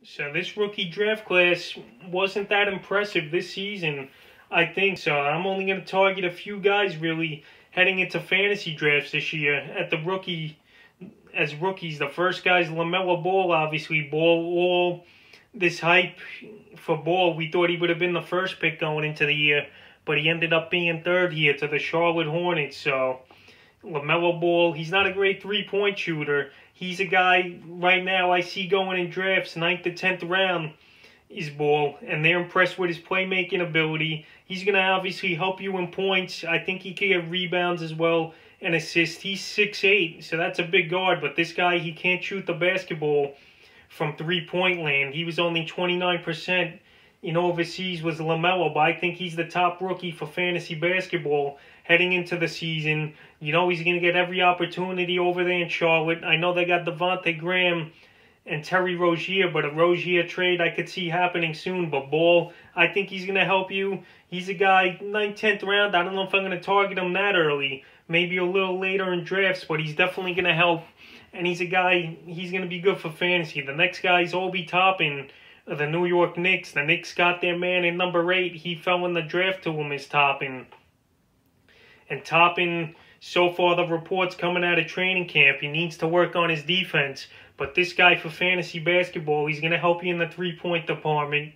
So this rookie draft class wasn't that impressive this season, I think. So I'm only going to target a few guys really heading into fantasy drafts this year at the rookies. The first guy's LaMelo Ball, obviously. All this hype for Ball. We thought he would have been the first pick going into the year, but he ended up being third here to the Charlotte Hornets. So LaMelo Ball, he's not a great three-point shooter. He's a guy right now I see going in drafts, 9th to 10th round is Ball, and they're impressed with his playmaking ability. He's going to obviously help you in points. I think he can get rebounds as well and assists. He's 6'8", so that's a big guard, but this guy, he can't shoot the basketball from three-point land. He was only 29% in overseas was LaMelo, but I think he's the top rookie for fantasy basketball heading into the season. You know he's going to get every opportunity over there in Charlotte. I know they got Devontae Graham and Terry Rozier, but a Rozier trade I could see happening soon. But Ball, I think he's going to help you. He's a guy, 9th, 10th round. I don't know if I'm going to target him that early. Maybe a little later in drafts, but he's definitely going to help. And he's a guy, he's going to be good for fantasy. The next guy is Obi Toppin of the New York Knicks. The Knicks got their man in number 8. He fell in the draft to him as Toppin. And Toppin, so far the reports coming out of training camp, he needs to work on his defense. But this guy for fantasy basketball, he's going to help you in the three-point department.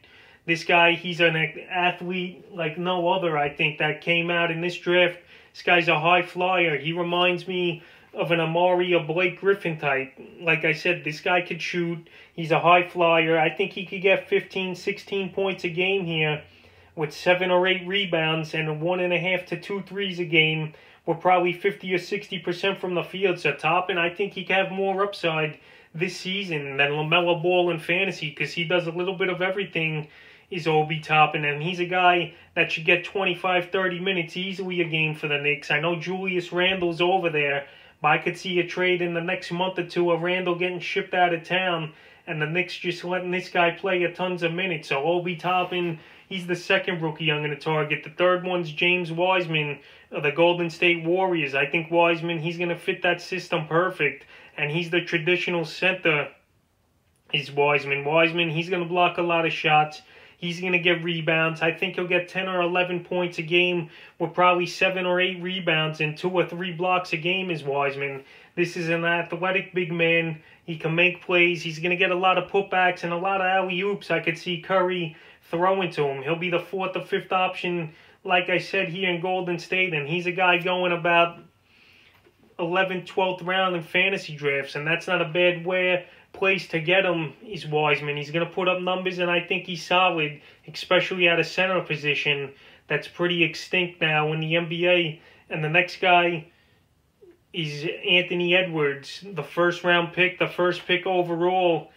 This guy, he's an athlete like no other, I think, that came out in this draft. This guy's a high flyer. He reminds me of an Amari or Blake Griffin type. Like I said, this guy could shoot. He's a high flyer. I think he could get 15, 16 points a game here with 7 or 8 rebounds and 1.5 to 2 threes a game with probably 50 or 60% from the field. So Toppin, I think he could have more upside this season than LaMelo Ball in fantasy because he does a little bit of everything is Obi Toppin, and he's a guy that should get 25, 30 minutes easily a game for the Knicks. I know Julius Randle's over there, but I could see a trade in the next month or two of Randle getting shipped out of town and the Knicks just letting this guy play a tons of minutes. So Obi Toppin, he's the second rookie I'm going to target. The third one's James Wiseman of the Golden State Warriors. I think Wiseman, he's going to fit that system perfect, and he's the traditional center is Wiseman. Wiseman, he's going to block a lot of shots. He's going to get rebounds. I think he'll get 10 or 11 points a game with probably 7 or 8 rebounds and 2 or 3 blocks a game is Wiseman. This is an athletic big man. He can make plays. He's going to get a lot of putbacks and a lot of alley-oops. I could see Curry throwing to him. He'll be the 4th or 5th option, like I said, here in Golden State. And he's a guy going about 11th, 12th round in fantasy drafts. And that's not a bad place to get him is Wiseman. He's going to put up numbers, and I think he's solid, especially at a center position that's pretty extinct now in the NBA. And the next guy is Anthony Edwards, the first-round pick, the first pick overall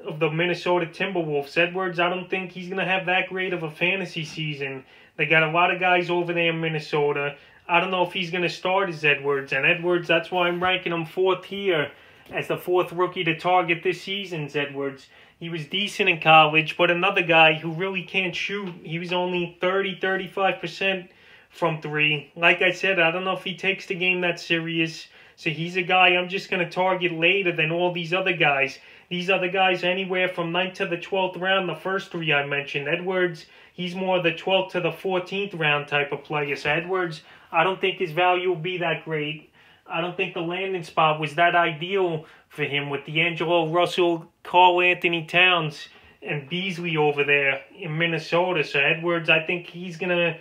of the Minnesota Timberwolves. Edwards, I don't think he's going to have that great of a fantasy season. They got a lot of guys over there in Minnesota. I don't know if he's going to start as Edwards. And Edwards, that's why I'm ranking him 4th here as the 4th rookie to target this season's Edwards. He was decent in college, but another guy who really can't shoot. He was only 30, 35% from 3. Like I said, I don't know if he takes the game that serious. So he's a guy I'm just going to target later than all these other guys. These other guys anywhere from 9th to the 12th round, the first 3 I mentioned. Edwards, he's more the 12th to the 14th round type of player. So Edwards, I don't think his value will be that great. I don't think the landing spot was that ideal for him with D'Angelo Russell, Karl Anthony Towns, and Beasley over there in Minnesota. So Edwards, I think he's going to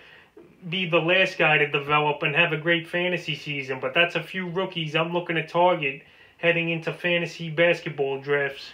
be the last guy to develop and have a great fantasy season. But that's a few rookies I'm looking to target heading into fantasy basketball drafts.